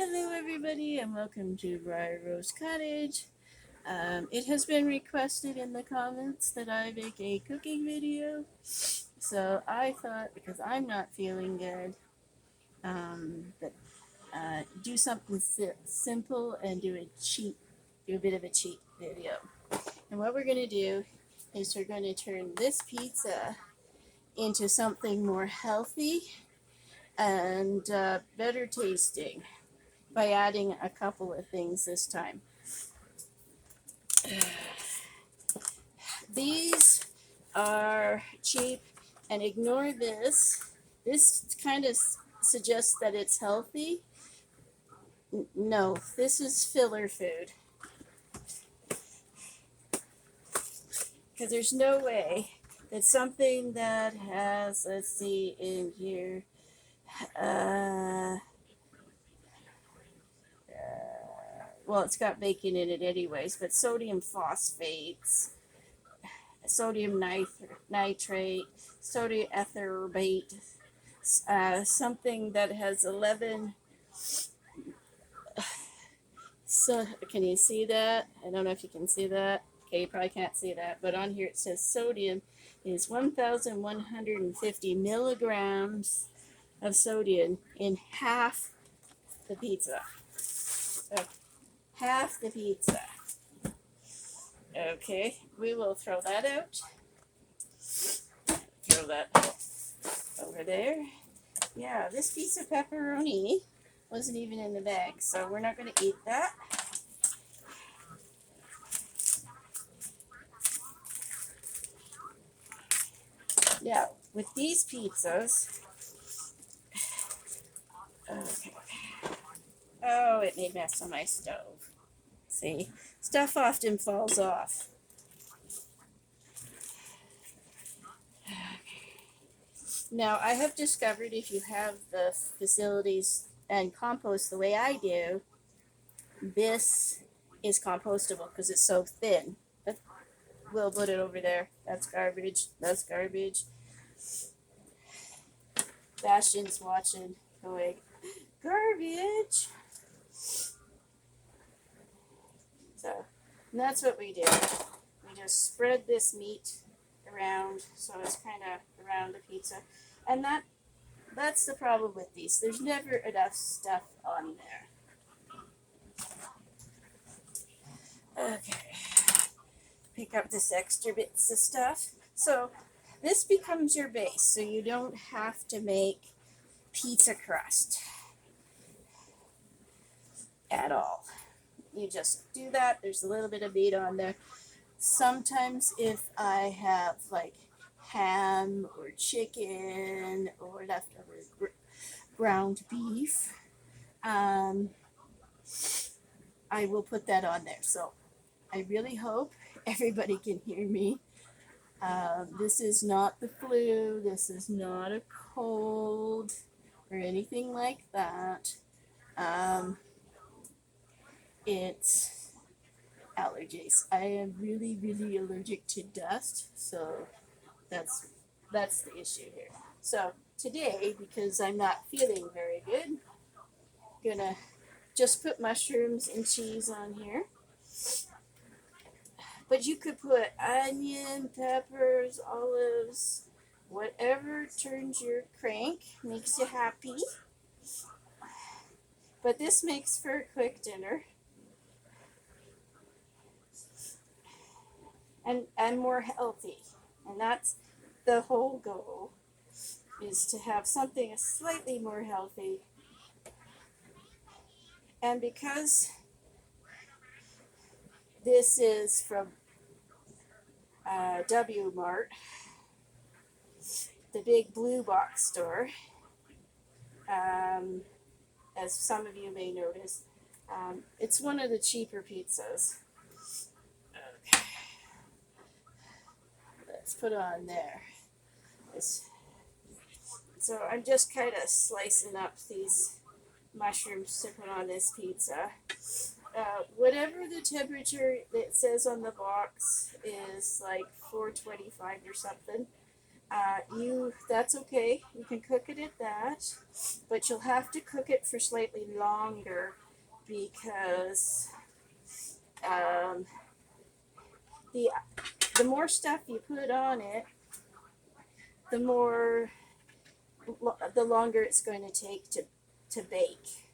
Hello, everybody, and welcome to Briar Rose Cottage. It has been requested in the comments that I make a cooking video, so I thought because I'm not feeling good, that do something simple and do a bit of a cheat video. And what we're gonna do is we're gonna turn this pizza into something more healthy and better tasting by adding a couple of things this time. These are cheap, and ignore this. This kind of suggests that it's healthy. No, this is filler food. Because there's no way that something that has, let's see in here, well, it's got bacon in it anyways, but sodium phosphates, sodium nitrate, sodium etherbate, something that has 11. So, can you see that? I don't know if you can see that. Okay, you probably can't see that, but on here it says sodium is 1,150 milligrams of sodium in half the pizza. So, half the pizza. Okay, we will throw that out. Throw that over there. Yeah, this piece of pepperoni wasn't even in the bag, so we're not going to eat that. Now, with these pizzas, okay. Oh, it made mess on my stove. See, stuff often falls off. Now, I have discovered if you have the facilities and compost the way I do, this is compostable because it's so thin. But we'll put it over there. That's garbage. That's garbage. Bastion's watching, going, garbage. So, and that's what we do. We just spread this meat around so it's kind of around the pizza. And that's the problem with these. There's never enough stuff on there. Okay. Pick up this extra bits of stuff. So this becomes your base, so you don't have to make pizza crust at all. You just do that. There's a little bit of meat on there. Sometimes if I have like ham or chicken or leftover ground beef, I will put that on there. So I really hope everybody can hear me. This is not the flu. This is not a cold or anything like that. It's allergies. I am really, really allergic to dust, so that's the issue here. So today, because I'm not feeling very good, gonna just put mushrooms and cheese on here. But you could put onion, peppers, olives, whatever turns your crank, makes you happy. But this makes for a quick dinner. And more healthy. And that's the whole goal, is to have something slightly more healthy. And because this is from W Mart, the big blue box store, as some of you may notice, it's one of the cheaper pizzas. Okay. Let's put on there. So I'm just kind of slicing up these mushrooms to put on this pizza. Whatever the temperature that says on the box is like 425 or something. That's okay. You can cook it at that, but you'll have to cook it for slightly longer because um, the the more stuff you put on it, the longer it's going to take to bake.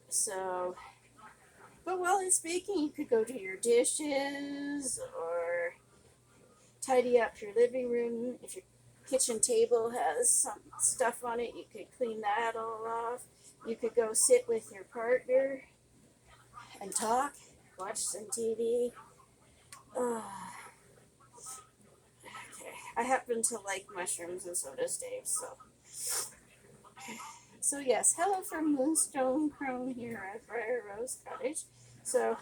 So, but while it's baking, you could go do your dishes or tidy up your living room. If your kitchen table has some stuff on it, you could clean that all off. You could go sit with your partner and talk, watch some TV. Okay. I happen to like mushrooms, and so does Dave. So yes, hello from Moonstone Crone here at Briar Rose Cottage. So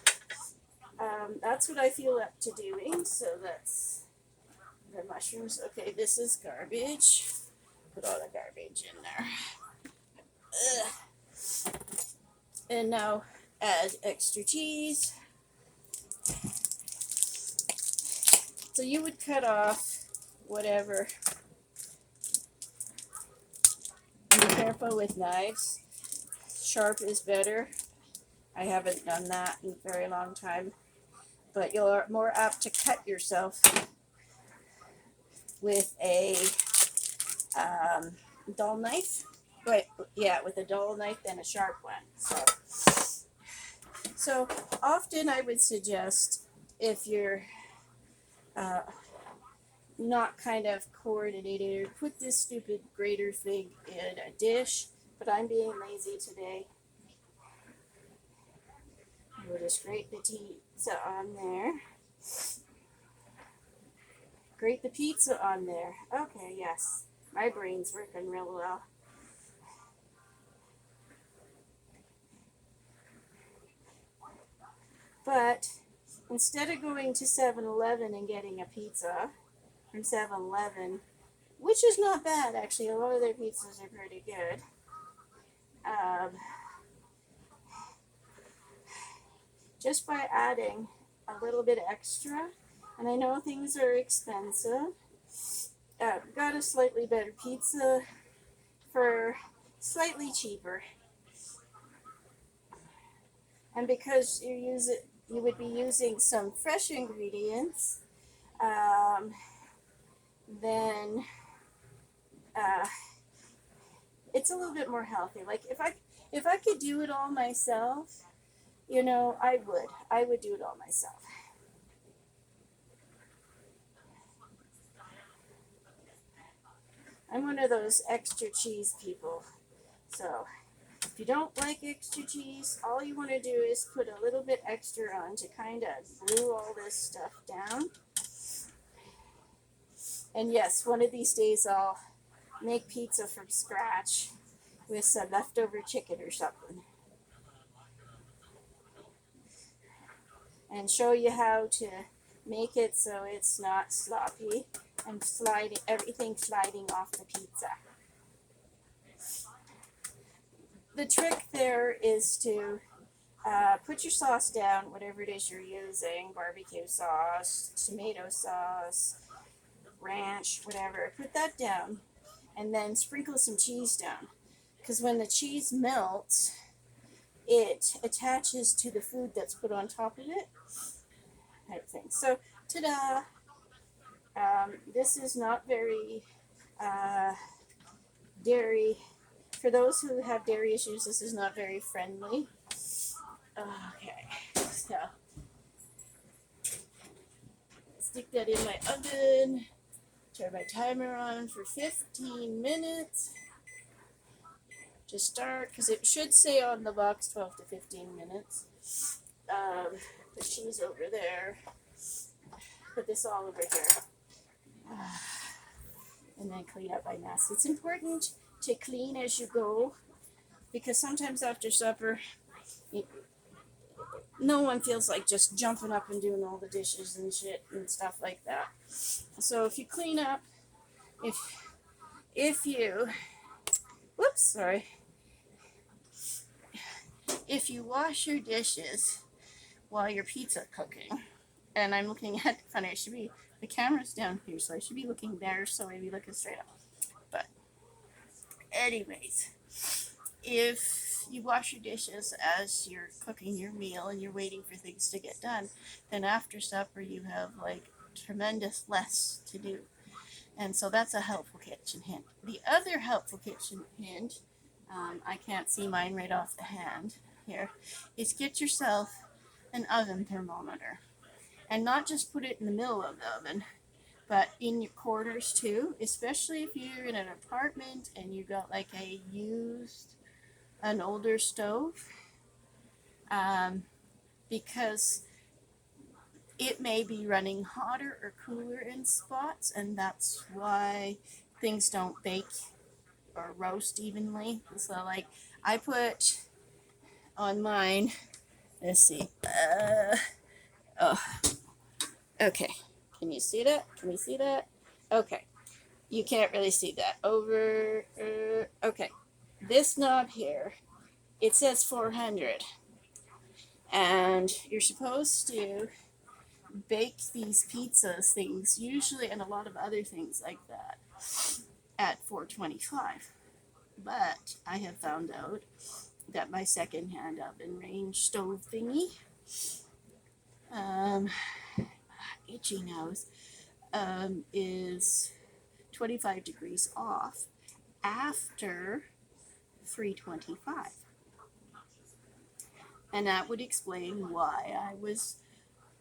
that's what I feel up to doing. So that's the mushrooms. Okay, this is garbage. Put all the garbage in there. Ugh. And now add extra cheese. So you would cut off whatever. And be careful with knives. Sharp is better. I haven't done that in a very long time. But you're more apt to cut yourself with a dull knife. With a dull knife than a sharp one. So often I would suggest, if you're not kind of coordinated, put this stupid grater thing in a dish, but I'm being lazy today. We'll just grate the pizza on there. Grate the pizza on there. Okay, yes. My brain's working real well. But instead of going to 7-Eleven and getting a pizza from 7-Eleven, which is not bad actually, a lot of their pizzas are pretty good. Just by adding a little bit extra, and I know things are expensive, got a slightly better pizza for slightly cheaper. And because you would be using some fresh ingredients, then it's a little bit more healthy. Like if I could do it all myself, I would do it all myself. I'm one of those extra cheese people. So if you don't like extra cheese, all you want to do is put a little bit extra on to kind of glue all this stuff down. And yes, one of these days I'll make pizza from scratch with some leftover chicken or something. And show you how to make it so it's not sloppy and everything sliding off the pizza. The trick there is to put your sauce down, whatever it is you're using, barbecue sauce, tomato sauce, ranch, whatever. Put that down and then sprinkle some cheese down. Because when the cheese melts, it attaches to the food that's put on top of it. Type thing. So, ta-da! This is not very dairy. For those who have dairy issues, this is not very friendly. Okay, so stick that in my oven. Turn my timer on for 15 minutes to start, because it should say on the box 12 to 15 minutes. Put cheese over there. Put this all over here. And then clean up my mess. It's important to clean as you go, because sometimes after supper, no one feels like just jumping up and doing all the dishes and shit and stuff like that. So if you clean up, if you wash your dishes while your pizza cooking, and I'm looking at, funny, it should be the camera's down here, so I should be looking there, so I'd be looking straight up. But anyways, if you wash your dishes as you're cooking your meal and you're waiting for things to get done, then after supper you have like tremendous less to do. And so that's a helpful kitchen hint. The other helpful kitchen hint, I can't see mine right off the hand here, is get yourself an oven thermometer. And not just put it in the middle of the oven, but in your quarters too, especially if you're in an apartment and you got like an older stove, because it may be running hotter or cooler in spots, and that's why things don't bake or roast evenly. So like I put on mine, let's see, oh, okay, can you see that? Can you see that? Okay, you can't really see that. Okay, this knob here, it says 400, and you're supposed to bake these pizzas things usually, and a lot of other things like that, at 425. But I have found out that my secondhand oven range stove thingy, itchy nose, is 25 degrees off after 325. And that would explain why I was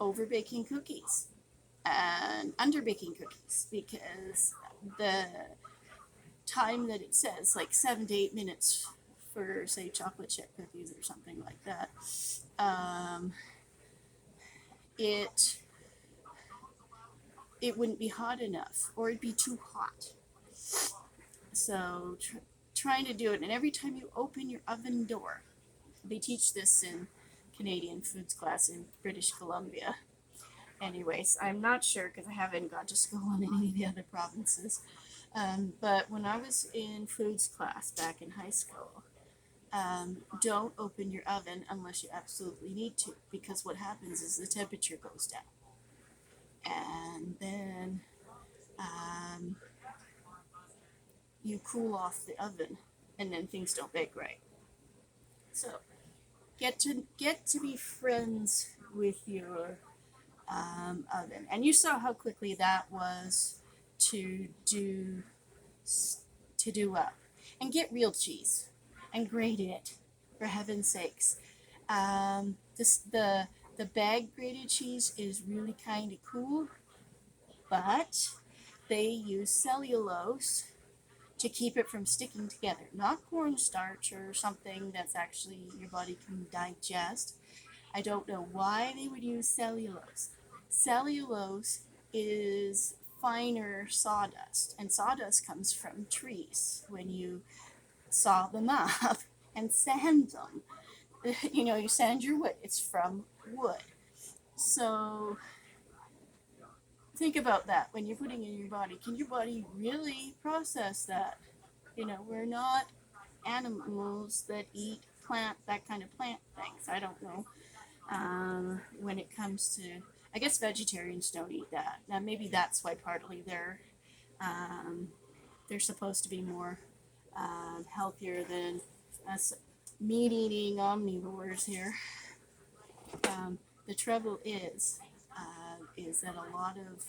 over baking cookies and under baking cookies, because the time that it says, like 7 to 8 minutes for, say, chocolate chip cookies or something like that, it wouldn't be hot enough, or it'd be too hot. So trying to do it, and every time you open your oven door, they teach this in Canadian foods class in British Columbia. Anyways, I'm not sure because I haven't got to school in any of the other provinces. But when I was in foods class back in high school, don't open your oven unless you absolutely need to, because what happens is the temperature goes down. And then you cool off the oven, and then things don't bake right. So get to be friends with your oven, and you saw how quickly that was to do up. And get real cheese and grate it, for heaven's sakes. The bag grated cheese is really kind of cool, but they use cellulose to keep it from sticking together, not cornstarch or something that's actually your body can digest. I don't know why they would use cellulose. Cellulose is finer sawdust, and sawdust comes from trees when you saw them up and sand them. You sand your wood, it's from wood. So think about that when you're putting in your body. Can your body really process that? We're not animals that eat that kind of plant things. I don't know. When it comes to, I guess vegetarians don't eat that. Now maybe that's why partly they're supposed to be more healthier than us meat-eating omnivores here. The trouble is that a lot of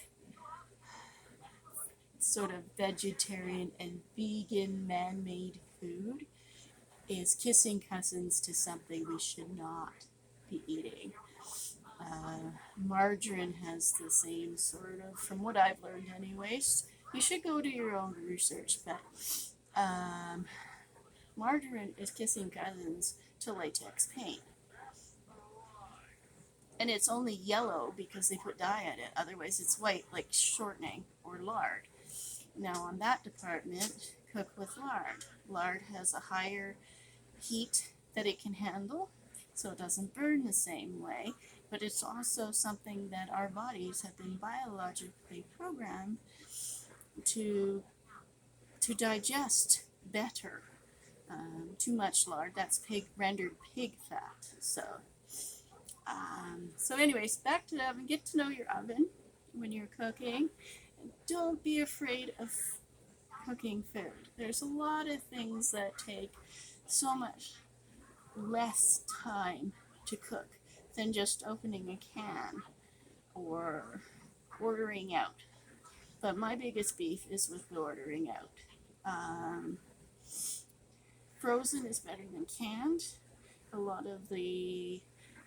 sort of vegetarian and vegan man-made food is kissing cousins to something we should not be eating. Margarine has the same sort of, from what I've learned anyways. You should go do your own research, but margarine is kissing cousins to latex paint. And it's only yellow because they put dye in it. Otherwise it's white, like shortening or lard. Now on that department, cook with lard. Lard has a higher heat that it can handle, so it doesn't burn the same way, but it's also something that our bodies have been biologically programmed to digest better. Too much lard, that's rendered pig fat. So anyways, back to the oven. Get to know your oven. when you're cooking. Don't be afraid of cooking food. There's a lot of things that take so much less time to cook than just opening a can or ordering out. But my biggest beef is with ordering out. Um, Frozen is better than canned. A lot of the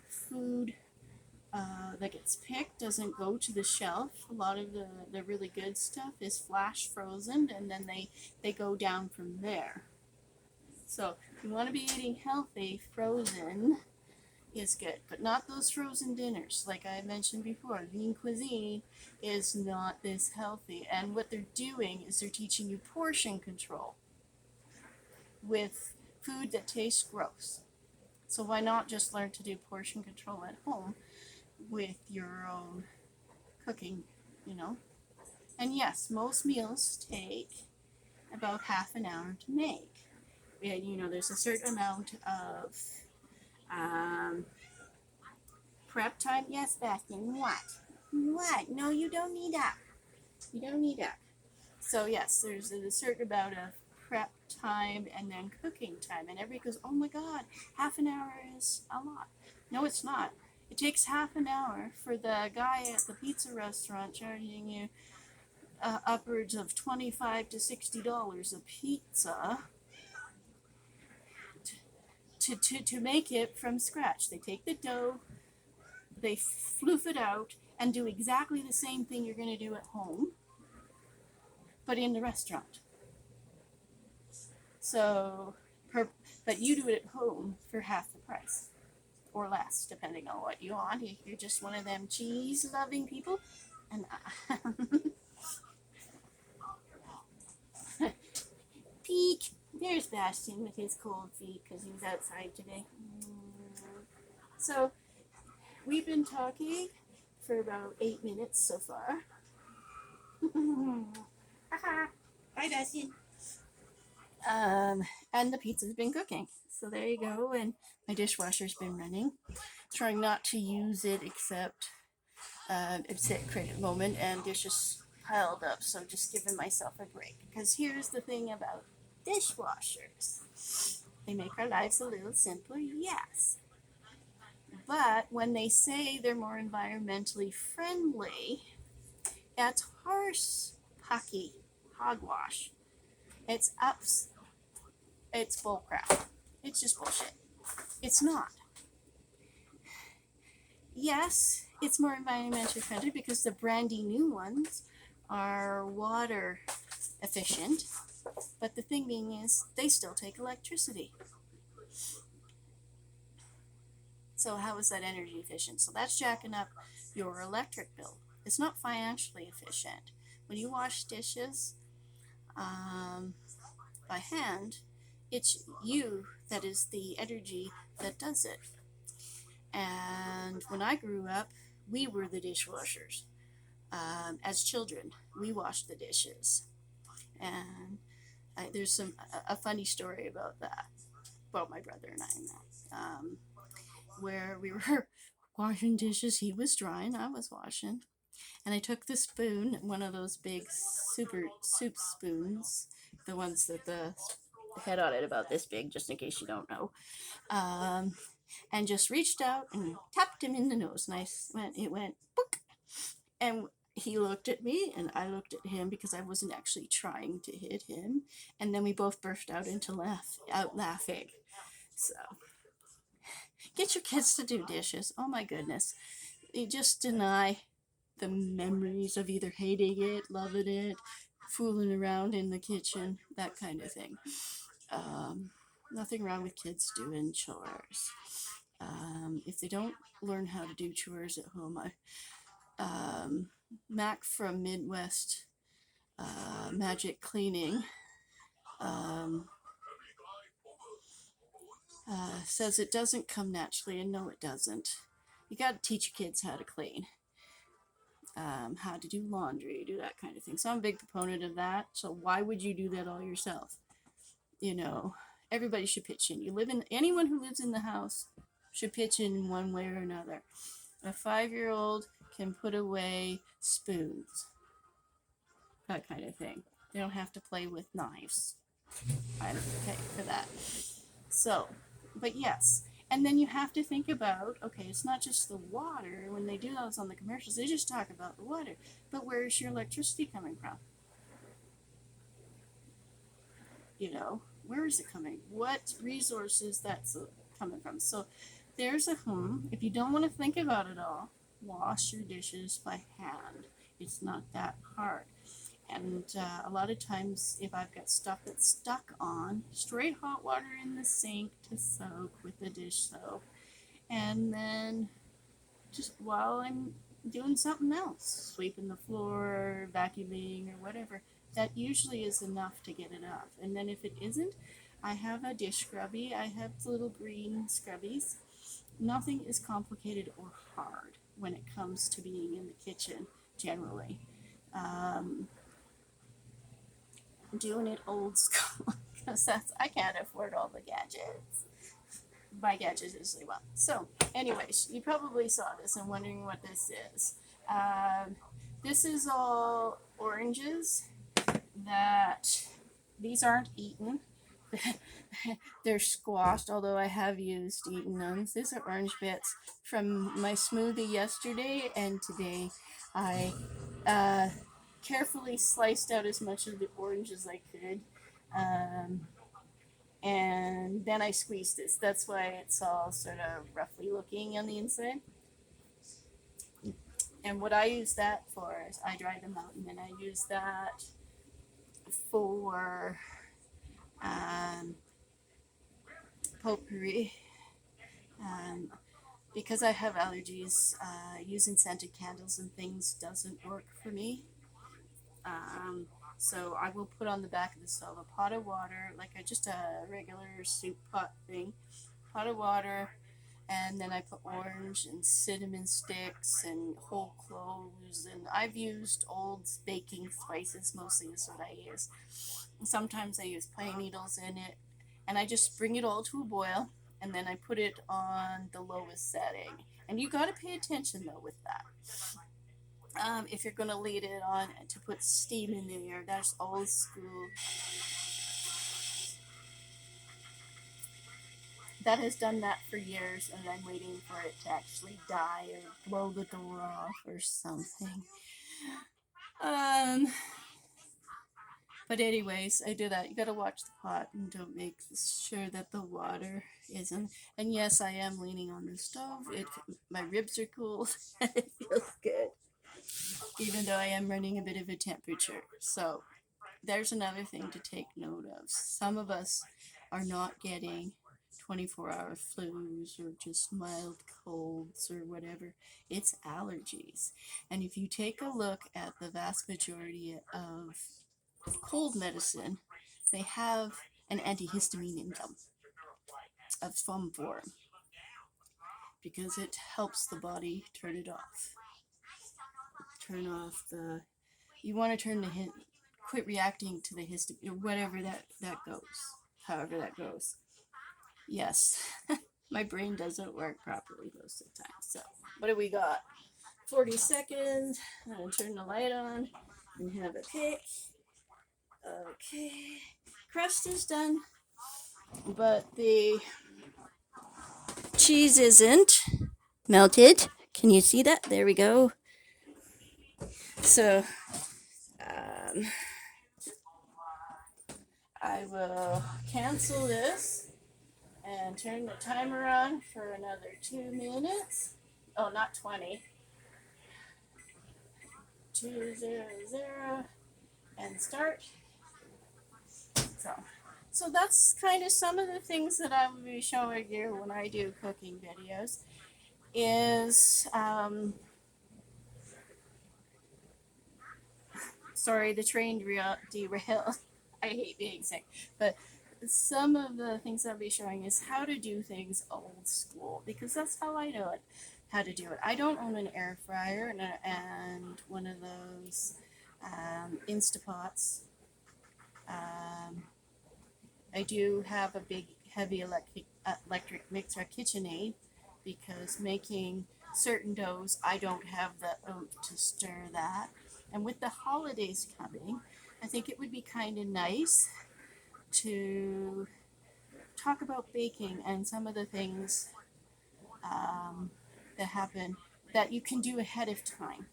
food that gets picked doesn't go to the shelf. A lot of the really good stuff is flash frozen and then they go down from there. So if you want to be eating healthy, frozen is good, but not those frozen dinners. Like I mentioned before, lean cuisine is not this healthy. And what they're doing is they're teaching you portion control with food that tastes gross. So why not just learn to do portion control at home with your own cooking, you know? And yes, most meals take about half an hour to make. And, you know, there's a certain amount of um, prep time. Yes, Bastion, what? What? No, you don't need that. You don't need that. So yes, there's a certain amount of prep time and then cooking time. And everybody goes, oh my God, half an hour is a lot. No, it's not. It takes half an hour for the guy at the pizza restaurant charging you upwards of $25 to $60 a pizza to make it from scratch. They take the dough, they floof it out, and do exactly the same thing you're going to do at home, but in the restaurant. So, but you do it at home for half the price or less, depending on what you want. If you're just one of them cheese-loving people, and peek. There's Bastion with his cold feet because he's outside today. So we've been talking for about 8 minutes so far. Hi, Bastion. And the pizza's been cooking. So there you go. And my dishwasher's been running. Trying not to use it except it's at critical moment and dishes piled up. So just giving myself a break. Because here's the thing about dishwashers. They make our lives a little simpler, yes. But when they say they're more environmentally friendly, that's horse pucky hogwash. It's ups. It's bullcrap. It's just bullshit. It's not. Yes, it's more environmentally friendly because the brandy new ones are water efficient. But the thing being is, they still take electricity. So how is that energy efficient? So that's jacking up your electric bill. It's not financially efficient. When you wash dishes by hand, it's you that is the energy that does it. And when I grew up, we were the dishwashers. As children, we washed the dishes. And there's a funny story about that. Well, my brother and I, and that. Where we were washing dishes. He was drying, I was washing. And I took the spoon, one of those big super soup spoons, the ones that the head on it about this big, just in case you don't know, and just reached out and tapped him in the nose. And it went, book. And he looked at me and I looked at him because I wasn't actually trying to hit him. And then we both burst out laughing. So get your kids to do dishes. Oh my goodness. They just deny the memories of either hating it, loving it, fooling around in the kitchen, that kind of thing. Nothing wrong with kids doing chores. If they don't learn how to do chores at home, Mac from Midwest Magic Cleaning says it doesn't come naturally, and no, it doesn't. You got to teach your kids how to clean, how to do laundry, do that kind of thing. So I'm a big proponent of that. So why would you do that all yourself? You know, everybody should pitch in. Anyone who lives in the house should pitch in one way or another. A 5-year-old can put away spoons, that kind of thing. They don't have to play with knives. I'm okay for that. So, but yes. And then you have to think about, okay, it's not just the water. When they do those on the commercials, they just talk about the water. But where's your electricity coming from? You know, where is it coming? What resources that's coming from? So there's a if you don't want to think about it all, wash your dishes by hand. It's not that hard. And a lot of times, if I've got stuff that's stuck on, straight hot water in the sink to soak with the dish soap. And then just while I'm doing something else, sweeping the floor, vacuuming, or whatever, that usually is enough to get it off. And then if it isn't, I have a dish scrubby. I have little green scrubbies. Nothing is complicated or hard when it comes to being in the kitchen generally. Um, Doing it old school because I can't afford all the gadgets. Buy gadgets usually well. So, anyways, you probably saw this and wondering what this is. Um, this is all oranges that these aren't eaten. They're squashed, although I have used eaten ones. These are orange bits from my smoothie yesterday and today. I carefully sliced out as much of the orange as I could. Um, and then I squeezed this. That's why it's all sort of roughly looking on the inside. And what I use that for is I dry them out, and then I use that for um, potpourri. Um, because I have allergies, using scented candles and things doesn't work for me. Um, so I will put on the back of the stove a pot of water, like just a regular soup pot thing, pot of water, and then I put orange and cinnamon sticks and whole cloves, and I've used old baking spices mostly is what I use. Sometimes I use pine needles in it, and I just bring it all to a boil, and then I put it on the lowest setting. And you got to pay attention though with that. If you're going to lead it on to put steam in there, that's old school. That has done that for years, and I'm waiting for it to actually die or blow the door off or something. Um, but anyways, I do that. You gotta watch the pot and don't make sure that the water isn't. And yes, I am leaning on the stove. My ribs are cool. It feels good, even though I am running a bit of a temperature. So there's another thing to take note of. Some of us are not getting 24-hour flus or just mild colds or whatever. It's allergies. And if you take a look at the vast majority of cold medicine, they have an antihistamine in them of some form because it helps the body turn it off. Turn off the. You want to turn the quit reacting to the histamine or whatever that goes. However that goes. Yes, my brain doesn't work properly most of the time. So, what do we got? 40 seconds. I'm gonna turn the light on and have a pick. Okay, crust is done, but the cheese isn't melted. Can you see that? There we go. So, um, I will cancel this and turn the timer on for another 2 minutes. Oh, not 20. 200 and start. So that's kind of some of the things that I will be showing you when I do cooking videos. Is sorry, the train derailed. I hate being sick, but some of the things I'll be showing is how to do things old school because that's how I know it. How to do it. I don't own an air fryer and one of those Instapots. Um, I do have a big, heavy electric mixer, KitchenAid, because making certain doughs, I don't have the oomph to stir that. And with the holidays coming, I think it would be kind of nice to talk about baking and some of the things that happen that you can do ahead of time,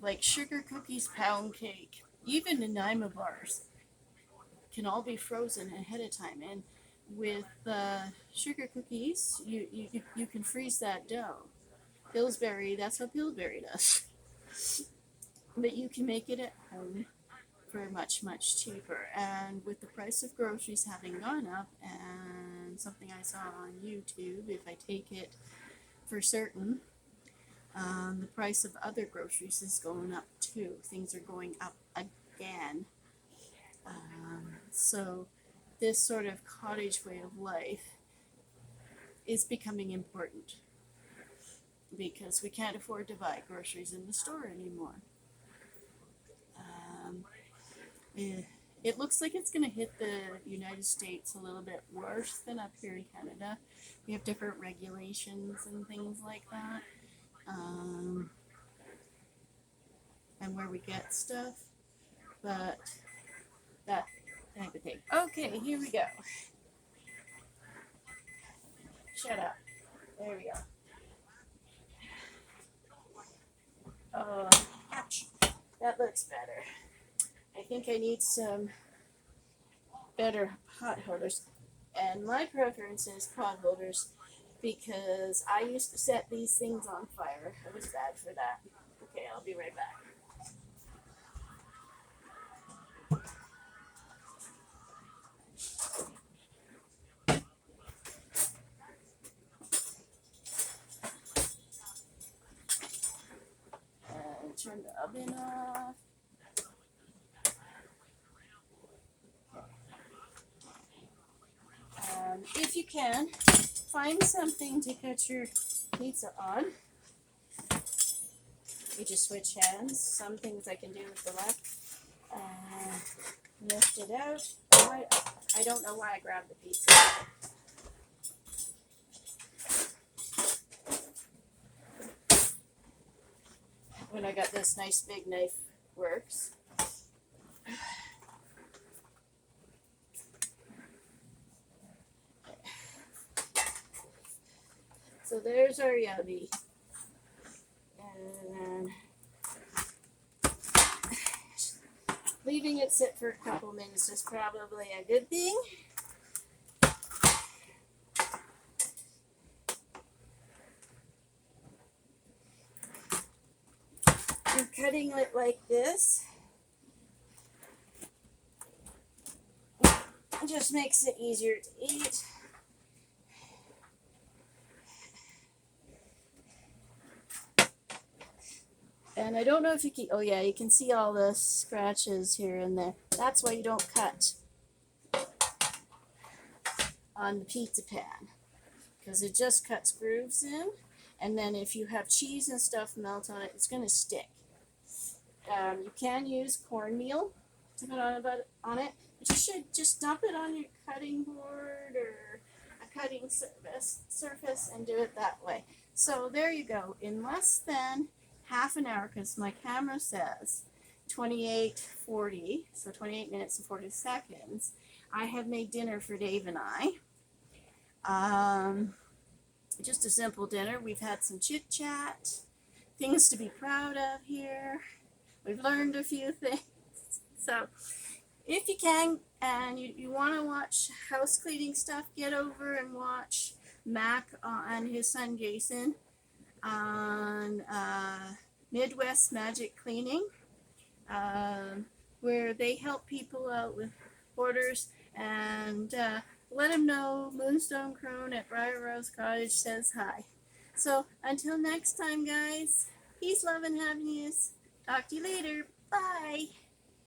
like sugar cookies, pound cake, even Nanaimo bars can all be frozen ahead of time. And with sugar cookies, you can freeze that dough. Pillsbury, that's what Pillsbury does. But you can make it at home for much, much cheaper. And with the price of groceries having gone up, and something I saw on YouTube, if I take it for certain, the price of other groceries is going up too. Things are going up again. So this sort of cottage way of life is becoming important because we can't afford to buy groceries in the store anymore. It looks like it's going to hit the United States a little bit worse than up here in Canada. We have different regulations and things like that, and where we get stuff, but that type of thing. Okay, here we go. Shut up. There we go. Oh, ouch. That looks better. I think I need some better pot holders. And my preference is pot holders because I used to set these things on fire. I was bad for that. Okay, I'll be right back. And turn the oven off. If you can, find something to cut your pizza on. You just switch hands. Some things I can do with the left. Lift it out. I don't know why I grabbed the pizza. When I got this nice big knife, works. So there's our yummy. And leaving it sit for a couple minutes is probably a good thing. You're cutting it like this. It just makes it easier to eat. And I don't know if you can, oh yeah, you can see all the scratches here and there. That's why you don't cut on the pizza pan, because it just cuts grooves in, and then if you have cheese and stuff melt on it, it's going to stick. You can use cornmeal to put on it, but you should just dump it on your cutting board or a cutting surface and do it that way. So there you go. In less than half an hour, because my camera says 28:40, so 28 minutes and 40 seconds, I have made dinner for Dave and I. Just a simple dinner. We've had some chit chat, things to be proud of here. We've learned a few things. So if you can and you want to watch house cleaning stuff, get over and watch Mac and his son Jason on Midwest Magic Cleaning, where they help people out with orders, and let them know Moonstone Crone at Briar Rose Cottage says hi. So until next time, guys, peace, love, and happiness. Talk to you later. Bye.